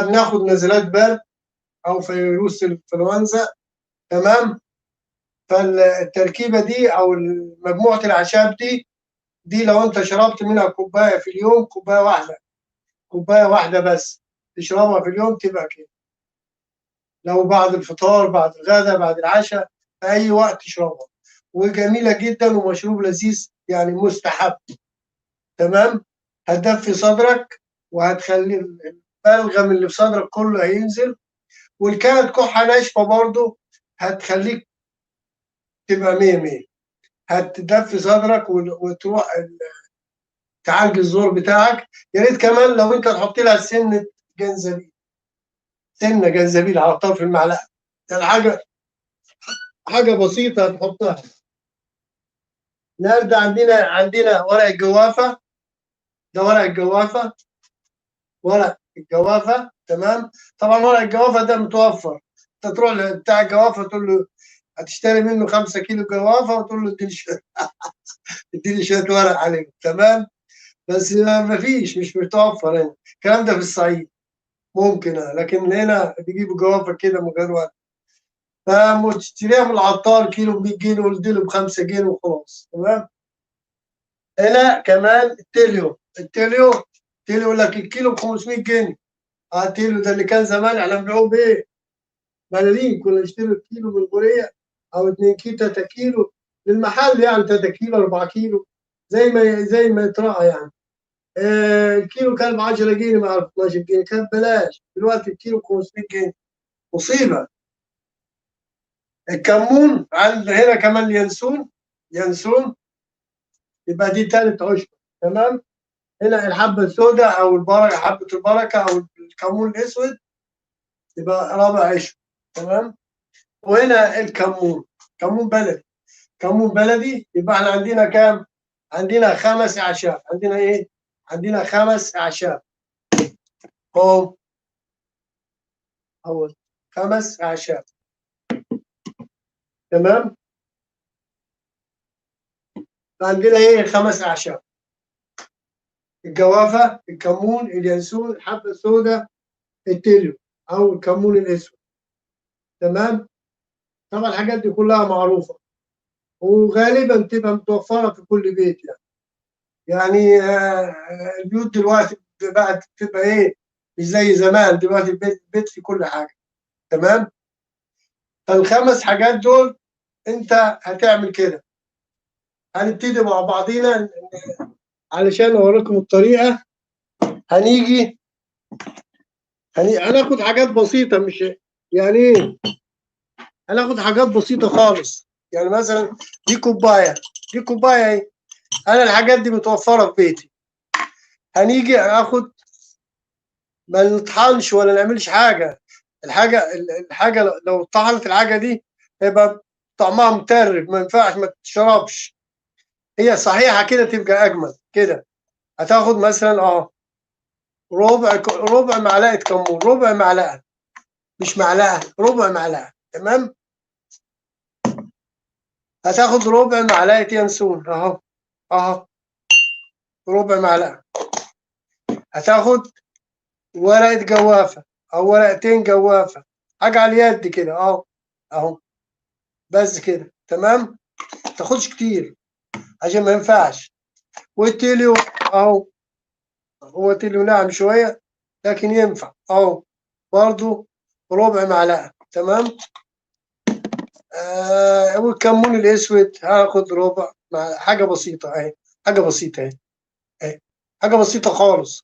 بناخد نزلات برد او فيروس الانفلونزا، تمام. فالتركيبه دي او مجموعه الاعشاب دي لو انت شربت منها كوبايه في اليوم، كوبايه واحده بس تشربها في اليوم تبقى كده. لو بعد الفطار، بعد الغداء، بعد العشاء، في اي وقت تشربها، وجميله جدا ومشروب لذيذ يعني مستحب، تمام. هتدفي صدرك وهتخلي البلغم اللي في صدرك كله هينزل، والكانت كحه ناشفه برضه هتخليك تبقى مية مية. هتدفي صدرك وتروح تعالج الزور بتاعك. يا ريت كمان لو انت تحط لها سنه جنزبيل، سنه جنزبيل على طرف المعلقه، يعني حاجه بسيطه تحطها. النهارده عندنا ورق الجوافه، ده ورق الجوافه، ورق الجوافه، تمام. طبعا ورق الجوافه ده متوفر، انت تروح لبتاع الجوافه تقول له هتشتري منه 5 كيلو جوافه، وتقول له اديني شويه ورق عليهم، تمام. بس ما فيش، مش متوفر هنا الكلام ده. في الصعيد ممكن، لكن هنا بيجيبوا جوافه كده من غير ورق، فتشتريها من العطار كيلو ب 100 جنيه واديله ب 5 جنيه وخلاص، تمام. هنا كمان التليو يقول لك الكيلو ب 500 جنيه. التليو ده اللي كان زمان احنا بنبيعوه بايه؟ ملاليم. كنا نشتري الكيلو من البوريه او 2 كيلو 3 كيلو للمحل، يعني 3 كيلو 4 كيلو زي ما يتراعى يعني. الكيلو كان ب 10 جنيه مع 12 جنيه، كان ببلاش. دلوقتي الكيلو ب 500 جنيه، مصيبه. الكمون عندنا هنا كمان ينسون، يبقى دي تالت عشبه، تمام. هنا الحبه السوداء او البركه، حبه البركه او الكمون الاسود، يبقى رابع عشبه، تمام. وهنا كمون بلدي. يبقى احنا عندنا كام؟ عندنا 5 اعشاب. عندنا ايه؟ عندنا 5 اعشاب هم، اول 5 اعشاب، تمام. عندنا ايه؟ 5 اعشاب: الجوافه، الكمون، اليانسون، الحبه السوداء، التليو او الكمون الاسود، تمام. طبعا الحاجات دي كلها معروفه وغالبا تبقى متوفره في كل بيت يعني البيوت دلوقتي بقت تبقى ايه؟ مش زي زمان. دلوقتي البيت في كل حاجه، تمام. فال5 حاجات دول انت هتعمل كده. هنبتدي مع بعضينا علشان اوريكم الطريقه. هنيجي هناخد حاجات بسيطه، مش يعني ايه، هناخد حاجات بسيطه خالص. يعني مثلا دي كوبايه اهي، انا الحاجات دي متوفره في بيتي. هنيجي اخد، ما نطحنش ولا نعملش حاجه. الحاجه لو اتطحنت الحاجه دي يبقى طعمها مترب، ما ينفعش، ما تشربش. هي صحيحه كده تبقى اجمل كده. هتاخد مثلا ربع معلقه كمون، ربع معلقه، مش معلقه، ربع معلقه، تمام. هتاخد ربع معلقه ينسون اهو ربع معلقه. هتاخد ورقه جوافه او ورقتين جوافه، حاجه على اليد كده اهو بس كده، تمام. ما تاخدش كتير عشان ما ينفعش. والتيليو اهو، هو تيليو ناعم شويه لكن ينفع اهو، برضو ربع معلقه، تمام. والكمون الاسود هاخد ربع، مع حاجه بسيطه اهي، حاجه بسيطه اهي، حاجه بسيطه خالص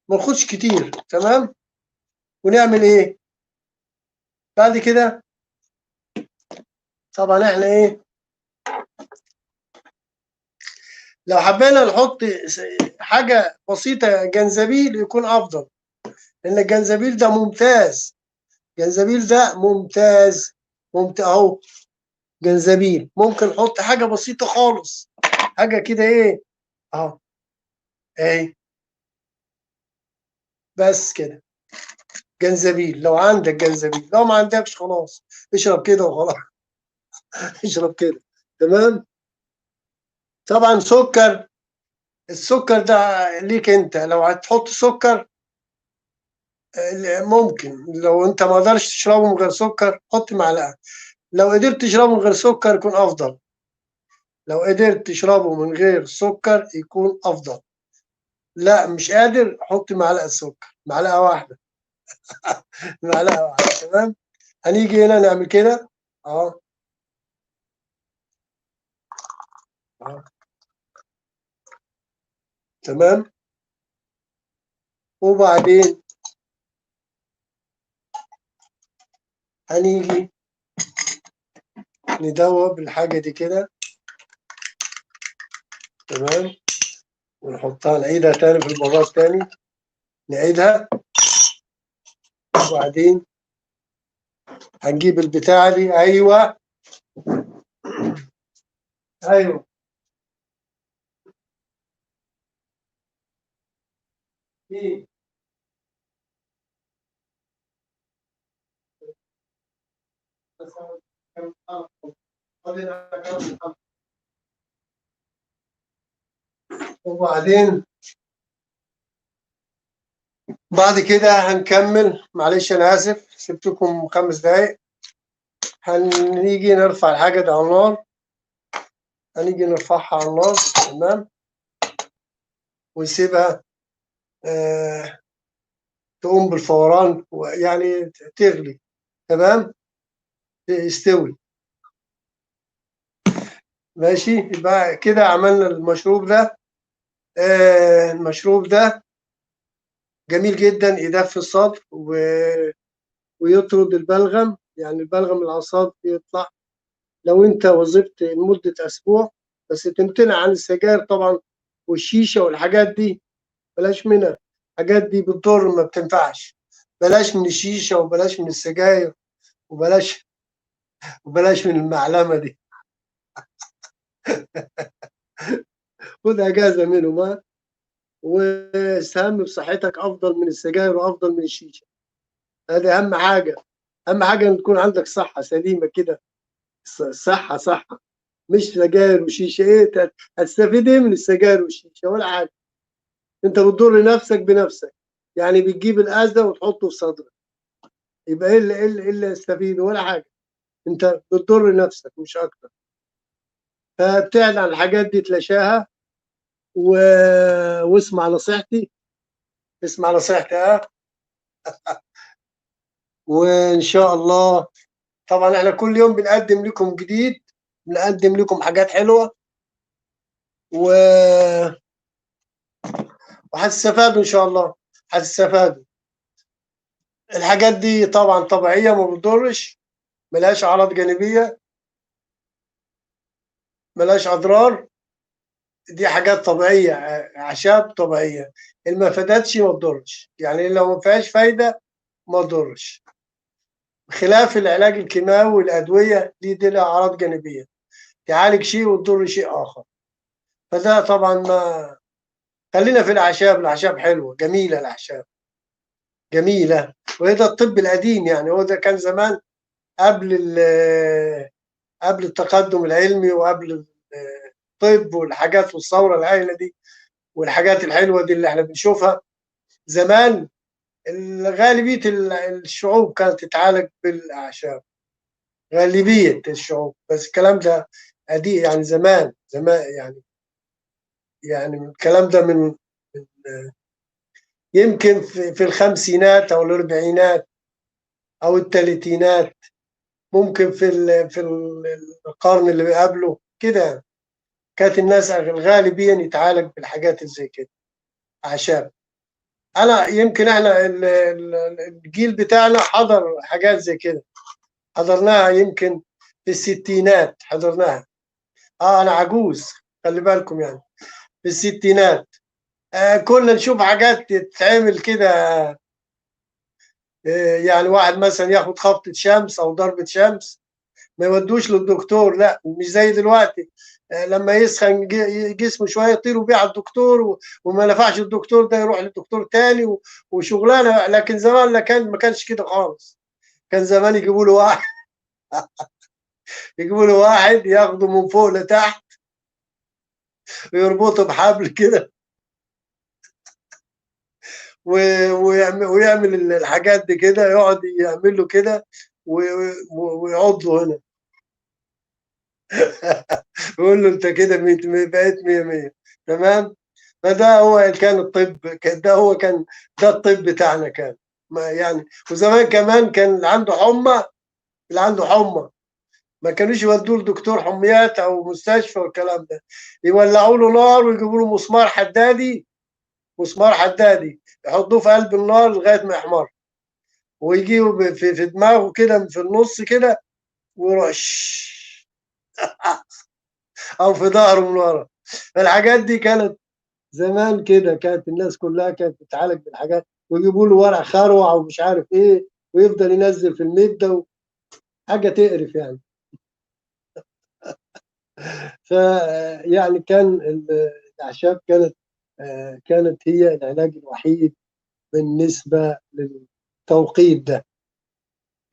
ما ناخدش كتير، تمام. ونعمل ايه بعد كده؟ طبعا احنا ايه، لو حبينا نحط حاجه بسيطه جنزبيل يكون افضل، لان الجنزبيل ده ممتاز. الجنزبيل ده ممتاز اهو. جنزبيل ممكن نحط حاجه بسيطه خالص، حاجه كده ايه اهو، اهي بس كده. جنزبيل لو عندك جنزبيل، لو ما عندكش خلاص اشرب كده وخلاص. اشرب كده، تمام. طبعا السكر ده ليك انت. لو هتحط سكر ممكن لو انت ما قدرتش تشربه من غير سكر حط معلقه، لو قدرت تشربه من غير سكر يكون افضل، لو قدرت تشربه من غير سكر يكون افضل. لا مش قادر حط معلقه سكر، معلقه واحده. معلقه واحده تمام. هنيجي هنا نعمل كده. اه اه تمام. وبعدين هنيجي ندوب الحاجه دي كده. تمام. ونحطها نعيدها تاني في البراد تاني، نعيدها. وبعدين هنجيب البتاعة دي. أيوه أيوه. في وبعدين بعد كده هنكمل. معلش أنا آسف سبتكم 5 دقايق. هنيجي نرفع الحاجة دي على النار، هنيجي نرفعها على النار. تمام. ونسيبها آه تقوم بالفوران يعني تغلي. تمام. يستوي. ماشي. يبقى كده عملنا المشروب ده. المشروب ده جميل جدا، يدفي الصدر ويطرد البلغم، يعني البلغم الأعصاب يطلع. لو أنت وظبت لمدة أسبوع، بس تمتنع عن السجاير طبعا والشيشة والحاجات دي، بلاش منها. الحاجات دي بتضر ما بتنفعش. بلاش من الشيشة وبلاش من السجاير وبلاش من المعلمة دي. خد أجازة منهم ها. واستهم بصحتك أفضل من السجاير وأفضل من الشيشة. هذه أهم حاجة. أهم حاجة إن تكون عندك صحة سليمة كده. صحة صحة، مش سجاير وشيشة. إيه هتستفيد إيه من السجاير والشيشة ولا حاجة؟ أنت بتضر نفسك بنفسك. يعني بتجيب الأذى وتحطه في صدرك، يبقى إيه اللي يستفيد ولا حاجة؟ أنت بتضر نفسك مش أكتر. فابتعد عن الحاجات دي، تلاشاها و... واسمع نصيحتي. اسمع نصيحتي ها. وإن شاء الله. طبعا احنا كل يوم بنقدم لكم جديد، بنقدم لكم حاجات حلوة و... وهتستفادوا إن شاء الله. هتستفادوا. الحاجات دي طبعا طبيعية، ما بتضرش، ملهاش أعراض جانبية، ملهاش أضرار. دي حاجات طبيعية، أعشاب طبيعية. اللي ما فادتش ما تضرش، يعني لو ما فيهاش فايدة ما تضرش. خلاف العلاج الكيماوي والأدوية دي لها أعراض جانبية، تعالج شيء وتضر شيء آخر. فده طبعا ما. خلينا في الأعشاب. الأعشاب حلوة جميلة، الأعشاب جميلة. وهذا الطب القديم، يعني هو ده كان زمان قبل قبل التقدم العلمي وقبل الطب والحاجات والثورة الهائلة دي والحاجات الحلوة دي اللي احنا بنشوفها زمان. غالبية الشعوب كانت تتعالج بالأعشاب، غالبية الشعوب. بس الكلام ده قديم، يعني زمان زمان، يعني الكلام ده من يمكن في الخمسينات أو الأربعينات أو الثلاثينات. ممكن القرن اللي قبله كده كانت الناس غالبيا يتعالج بالحاجات اللي زي كده، أعشاب. أنا يمكن إحنا الجيل بتاعنا حضر حاجات زي كده، حضرناها يمكن في الستينات حضرناها. أنا عجوز، خلي بالكم يعني. في الستينات كنا نشوف حاجات تتعمل كده. يعني واحد مثلا ياخد خبطة شمس أو ضربة شمس، ما يودوش للدكتور. لا مش زي دلوقتي. لما يسخن جسمه شويه يطيروا بيه على الدكتور وما نفعش الدكتور ده يروح للدكتور تاني وشغلانه. لكن زمان ما كانش كده خالص. كان زمان يجيبوا له واحد يجيبوا له واحد ياخده من فوق لتحت ويربطه بحبل كده ويعمل الحاجات دي كده، يقعد يعمل له كده ويقعد له هنا. يقول له انت كده بقيت 100 100. تمام. فده هو كان الطب، كان ده الطب بتاعنا كان. ما يعني، وزمان كمان كان اللي عنده حمى، ما كانوش يودوه لدكتور حميات او مستشفى والكلام ده، يولعوا له نار ويجيبوا له مسمار حدادي يحطوه في قلب النار لغايه ما يحمر، ويجيبوا في دماغه كده في النص كده، ويروح او في ظهره من ورا. الحاجات دي كانت زمان كده، كانت الناس كلها كانت بتتعالج بالحاجات، ويجيبوا له ورق خروع ومش عارف ايه، ويفضل ينزل في المده، حاجه تقرف يعني. ف يعني كان الاعشاب كانت هي العلاج الوحيد بالنسبه للتوقيت ده،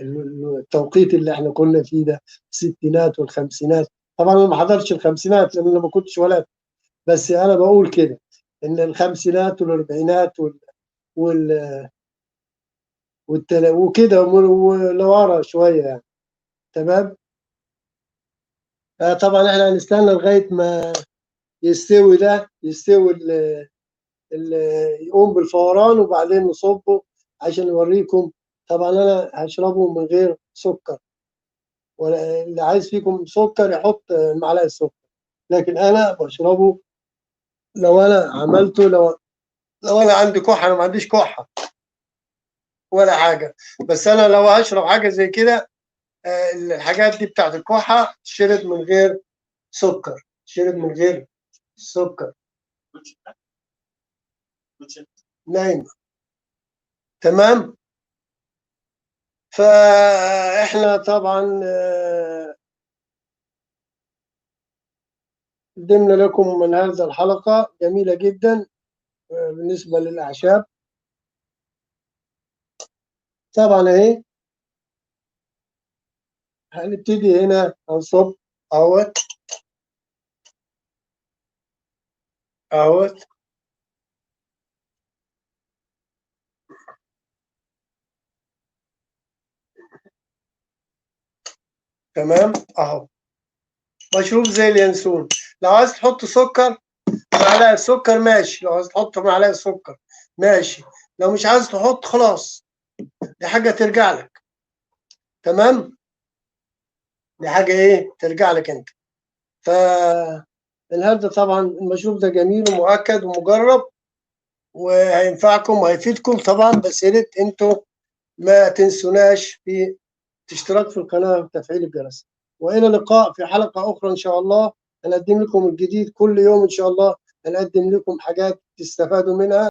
التوقيت اللي احنا كنا فيه ده، الستينات والخمسينات. طبعا انا ما حضرتش الخمسينات لان انا ما كنتش ولد، بس انا بقول كده ان الخمسينات والاربعينات وال... وكده ولورا شويه يعني. تمام. طبعا احنا هنستنى لغايه ما يستوي ال... يقوم بالفوران، وبعدين نصبه عشان نوريكم. طبعا انا هشربه من غير سكر، ولا اللي عايز فيكم سكر يحط معلقه سكر، لكن انا بشربه. لو انا عملته لو انا عندي كحه، انا ما عنديش كحه ولا حاجه، بس انا لو هشرب حاجه زي كده، الحاجات دي بتاعت الكحه تشرب من غير سكر، تشرب من غير سكر. نايم. تمام. فاحنا طبعا قدمنا لكم من هذا الحلقه جميله جدا بالنسبه للاعشاب. طبعا اهي هنبتدي هنا هنصب اهوت اهوت. تمام اهو، مشروب زي اليانسون. لو عايز تحط سكر، معلقه سكر ماشي، لو عايز تحط معلقه سكر ماشي، لو مش عايز تحط خلاص، دي حاجه ترجع لك. تمام. دي حاجه ايه ترجع لك انت. ف الهرد طبعا المشروب ده جميل ومؤكد ومجرب، وهينفعكم وهيفيدكم طبعا، بس يا ريت انتوا ما تنسوناش في الاشتراك في القناه وتفعيل الجرس. والى اللقاء في حلقه اخرى ان شاء الله. هنقدم لكم الجديد كل يوم ان شاء الله، هنقدم لكم حاجات تستفادوا منها.